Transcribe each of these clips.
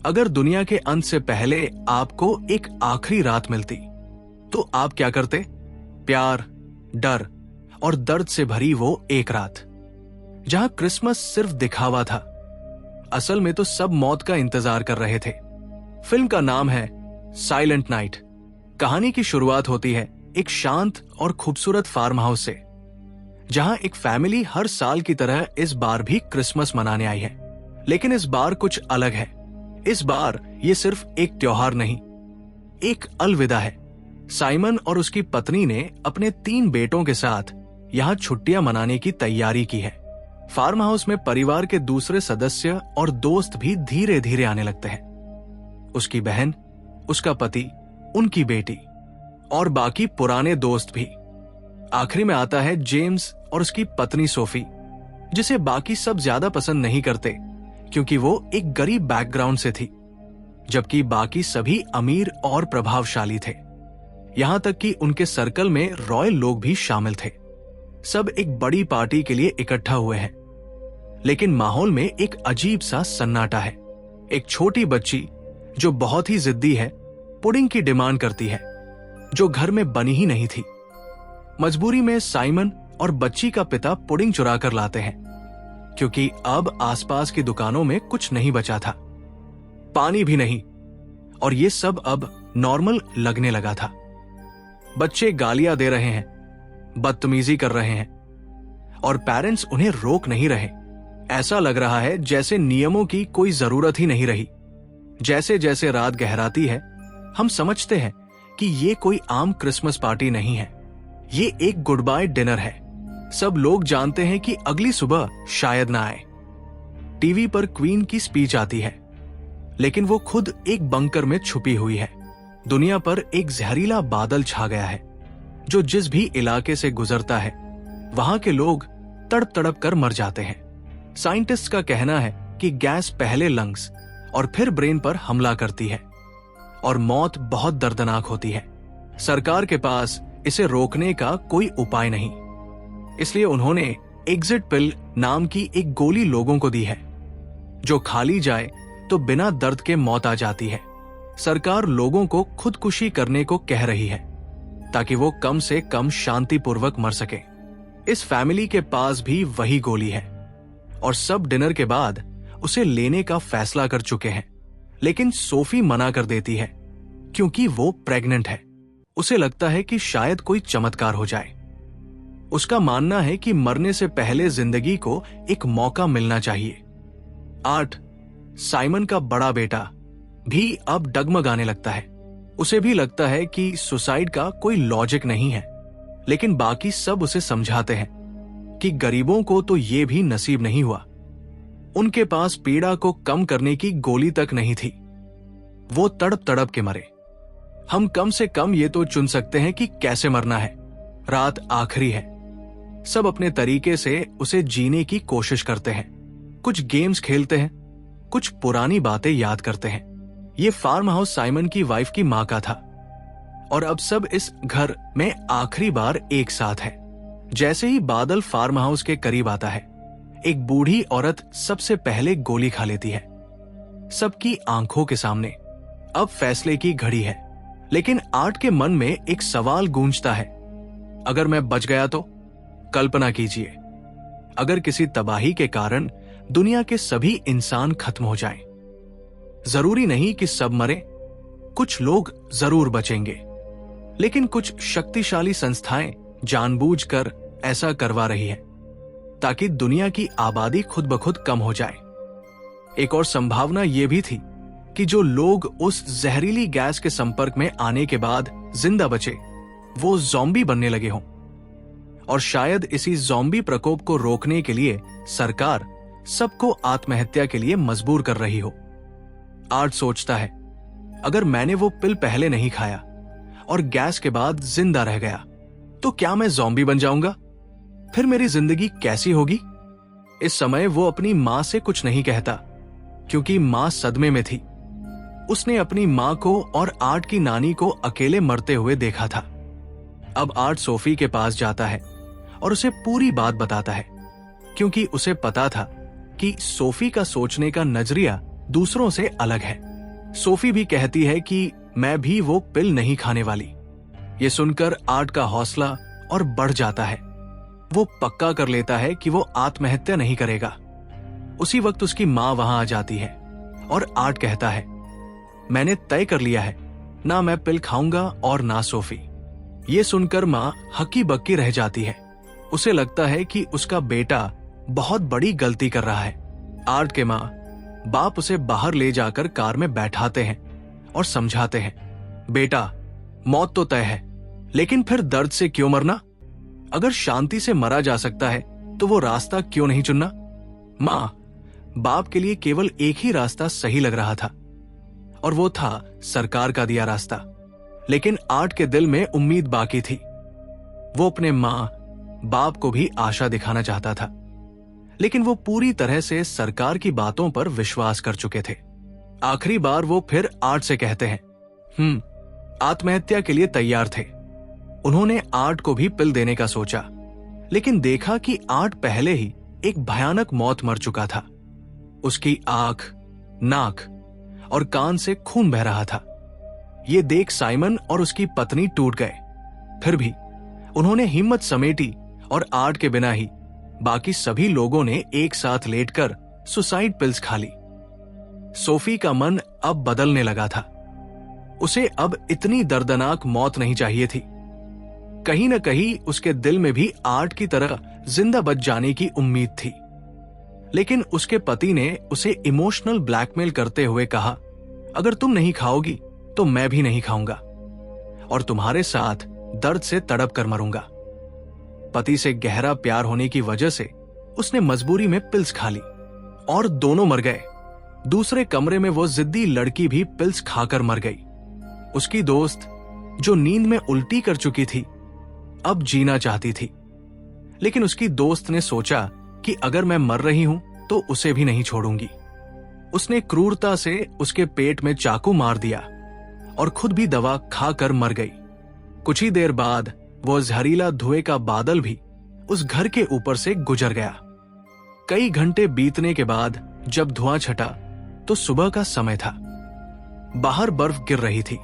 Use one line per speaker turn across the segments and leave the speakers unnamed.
अगर दुनिया के अंत से पहले आपको एक आखिरी रात मिलती तो आप क्या करते? प्यार, डर और दर्द से भरी वो एक रात जहां क्रिसमस सिर्फ दिखावा था, असल में तो सब मौत का इंतजार कर रहे थे। फिल्म का नाम है साइलेंट नाइट। कहानी की शुरुआत होती है एक शांत और खूबसूरत फार्म हाउस से, जहां एक फैमिली हर साल की तरह इस बार भी क्रिसमस मनाने आई है। लेकिन इस बार कुछ अलग है। इस बार ये सिर्फ एक त्योहार नहीं, एक अलविदा है। साइमन और उसकी पत्नी ने अपने 3 बेटों के साथ यहाँ छुट्टियां मनाने की तैयारी की है। फार्म हाउस में परिवार के दूसरे सदस्य और दोस्त भी धीरे धीरे आने लगते हैं। उसकी बहन, उसका पति, उनकी बेटी और बाकी पुराने दोस्त भी। आखिरी में आता है जेम्स और उसकी पत्नी सोफी, जिसे बाकी सब ज्यादा पसंद नहीं करते क्योंकि वो एक गरीब बैकग्राउंड से थी, जबकि बाकी सभी अमीर और प्रभावशाली थे। यहां तक कि उनके सर्कल में रॉयल लोग भी शामिल थे। सब एक बड़ी पार्टी के लिए इकट्ठा हुए हैं, लेकिन माहौल में एक अजीब सा सन्नाटा है। एक छोटी बच्ची जो बहुत ही जिद्दी है, पुडिंग की डिमांड करती है, जो घर में बनी ही नहीं थी। मजबूरी में साइमन और बच्ची का पिता पुडिंग चुरा कर लाते हैं, क्योंकि अब आसपास की दुकानों में कुछ नहीं बचा था, पानी भी नहीं, और ये सब अब नॉर्मल लगने लगा था। बच्चे गालियां दे रहे हैं, बदतमीजी कर रहे हैं, और पेरेंट्स उन्हें रोक नहीं रहे। ऐसा लग रहा है जैसे नियमों की कोई जरूरत ही नहीं रही। जैसे जैसे रात गहराती है, हम समझते हैं कि ये कोई आम क्रिसमस पार्टी नहीं है, ये एक गुड बाय डिनर है। सब लोग जानते हैं कि अगली सुबह शायद ना आए। टीवी पर क्वीन की स्पीच आती है, लेकिन वो खुद एक बंकर में छुपी हुई है। दुनिया पर एक जहरीला बादल छा गया है, जो जिस भी इलाके से गुजरता है वहां के लोग तड़प तड़प कर मर जाते हैं। साइंटिस्ट का कहना है कि गैस पहले लंग्स और फिर ब्रेन पर हमला करती है, और मौत बहुत दर्दनाक होती है। सरकार के पास इसे रोकने का कोई उपाय नहीं, इसलिए उन्होंने एग्जिट पिल नाम की एक गोली लोगों को दी है, जो खा ली जाए तो बिना दर्द के मौत आ जाती है। सरकार लोगों को खुदकुशी करने को कह रही है, ताकि वो कम से कम शांतिपूर्वक मर सके। इस फैमिली के पास भी वही गोली है, और सब डिनर के बाद उसे लेने का फैसला कर चुके हैं। लेकिन सोफी मना कर देती है, क्योंकि वो प्रेग्नेंट है। उसे लगता है कि शायद कोई चमत्कार हो जाए। उसका मानना है कि मरने से पहले जिंदगी को एक मौका मिलना चाहिए। 8, साइमन का बड़ा बेटा भी अब डगमगाने लगता है। उसे भी लगता है कि सुसाइड का कोई लॉजिक नहीं है, लेकिन बाकी सब उसे समझाते हैं कि गरीबों को तो ये भी नसीब नहीं हुआ। उनके पास पीड़ा को कम करने की गोली तक नहीं थी, वो तड़प तड़प के मरे। हम कम से कम ये तो चुन सकते हैं कि कैसे मरना है। रात आखिरी है, सब अपने तरीके से उसे जीने की कोशिश करते हैं। कुछ गेम्स खेलते हैं, कुछ पुरानी बातें याद करते हैं। ये फार्म हाउस साइमन की वाइफ की मां का था, और अब सब इस घर में आखिरी बार एक साथ है। जैसे ही बादल फार्म हाउस के करीब आता है, एक बूढ़ी औरत सबसे पहले गोली खा लेती है, सबकी आंखों के सामने। अब फैसले की घड़ी है, लेकिन आर्ट के मन में एक सवाल गूंजता है, अगर मैं बच गया तो? कल्पना कीजिए, अगर किसी तबाही के कारण दुनिया के सभी इंसान खत्म हो जाएं। जरूरी नहीं कि सब मरे, कुछ लोग जरूर बचेंगे, लेकिन कुछ शक्तिशाली संस्थाएं जानबूझकर ऐसा करवा रही है, ताकि दुनिया की आबादी खुद ब खुद कम हो जाए। एक और संभावना यह भी थी कि जो लोग उस जहरीली गैस के संपर्क में आने के बाद जिंदा बचे, वो ज़ॉम्बी बनने लगे हों, और शायद इसी ज़ॉम्बी प्रकोप को रोकने के लिए सरकार सबको आत्महत्या के लिए मजबूर कर रही हो। आर्ट सोचता है, अगर मैंने वो पिल पहले नहीं खाया और गैस के बाद जिंदा रह गया, तो क्या मैं ज़ॉम्बी बन जाऊंगा? फिर मेरी जिंदगी कैसी होगी? इस समय वो अपनी मां से कुछ नहीं कहता, क्योंकि मां सदमे में थी। उसने अपनी मां को और आर्ट की नानी को अकेले मरते हुए देखा था। अब आर्ट सोफी के पास जाता है और उसे पूरी बात बताता है, क्योंकि उसे पता था कि सोफी का सोचने का नजरिया दूसरों से अलग है। सोफी भी कहती है कि मैं भी वो पिल नहीं खाने वाली। ये सुनकर आर्ट का हौसला और बढ़ जाता है। वो पक्का कर लेता है कि वो आत्महत्या नहीं करेगा। उसी वक्त उसकी माँ वहां आ जाती है और आर्ट कहता है, मैंने तय कर लिया है, ना मैं पिल खाऊंगा और ना सोफी। ये सुनकर माँ हक्की बक्की रह जाती है। उसे लगता है कि उसका बेटा बहुत बड़ी गलती कर रहा है। आर्ट के माँ बाप उसे बाहर ले जाकर कार में बैठाते हैं और समझाते हैं, बेटा मौत तो तय है, लेकिन फिर दर्द से क्यों मरना? अगर शांति से मरा जा सकता है तो वो रास्ता क्यों नहीं चुनना? माँ बाप के लिए केवल एक ही रास्ता सही लग रहा था और वो था सरकार का दिया रास्ता। लेकिन आर्ट के दिल में उम्मीद बाकी थी। वो अपने माँ बाप को भी आशा दिखाना चाहता था, लेकिन वो पूरी तरह से सरकार की बातों पर विश्वास कर चुके थे। आखिरी बार वो फिर आर्ट से कहते हैं, आत्महत्या के लिए तैयार थे। उन्होंने आर्ट को भी पिल देने का सोचा, लेकिन देखा कि आर्ट पहले ही एक भयानक मौत मर चुका था। उसकी आंख, नाक और कान से खून बह रहा था। ये देख साइमन और उसकी पत्नी टूट गए। फिर भी उन्होंने हिम्मत समेटी और आर्ट के बिना ही बाकी सभी लोगों ने एक साथ लेटकर सुसाइड पिल्स खा ली। सोफी का मन अब बदलने लगा था। उसे अब इतनी दर्दनाक मौत नहीं चाहिए थी। कहीं न कहीं उसके दिल में भी आर्ट की तरह जिंदा बच जाने की उम्मीद थी। लेकिन उसके पति ने उसे इमोशनल ब्लैकमेल करते हुए कहा, अगर तुम नहीं खाओगी तो मैं भी नहीं खाऊंगा और तुम्हारे साथ दर्द से तड़प कर मरूंगा। पति से गहरा प्यार होने की वजह से उसने मजबूरी में पिल्स खा ली और दोनों मर गए। दूसरे कमरे में वो जिद्दी लड़की भी पिल्स खाकर मर गई। उसकी दोस्त जो नींद में उल्टी कर चुकी थी, अब जीना चाहती थी। लेकिन उसकी दोस्त ने सोचा कि अगर मैं मर रही हूं तो उसे भी नहीं छोड़ूंगी। उसने क्रूरता से उसके पेट में चाकू मार दिया और खुद भी दवा खाकर मर गई। कुछ ही देर बाद वो जहरीला धुएं का बादल भी उस घर के ऊपर से गुजर गया। कई घंटे बीतने के बाद जब धुआं छटा तो सुबह का समय था। बाहर बर्फ गिर रही थी।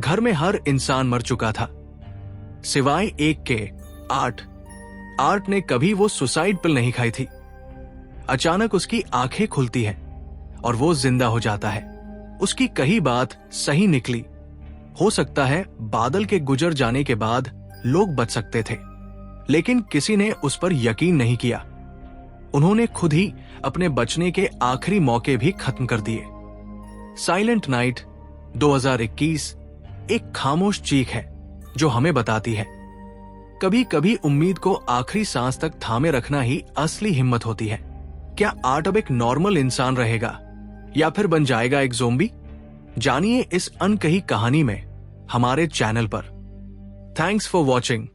घर में हर इंसान मर चुका था सिवाय एक के, आर्ट। आर्ट ने कभी वो सुसाइड पिल नहीं खाई थी। अचानक उसकी आंखें खुलती हैं और वो जिंदा हो जाता है। उसकी कही बात सही निकली। हो सकता है बादल के गुजर जाने के बाद लोग बच सकते थे, लेकिन किसी ने उस पर यकीन नहीं किया। उन्होंने खुद ही अपने बचने के आखिरी मौके भी खत्म कर दिए। साइलेंट नाइट 2021 एक खामोश चीख है जो हमें बताती है, कभी कभी उम्मीद को आखिरी सांस तक थामे रखना ही असली हिम्मत होती है। क्या आर्ट अब एक नॉर्मल इंसान रहेगा या फिर बन जाएगा एक ज़ोंबी? जानिए इस अनकही कहानी में हमारे चैनल पर। Thanks for watching.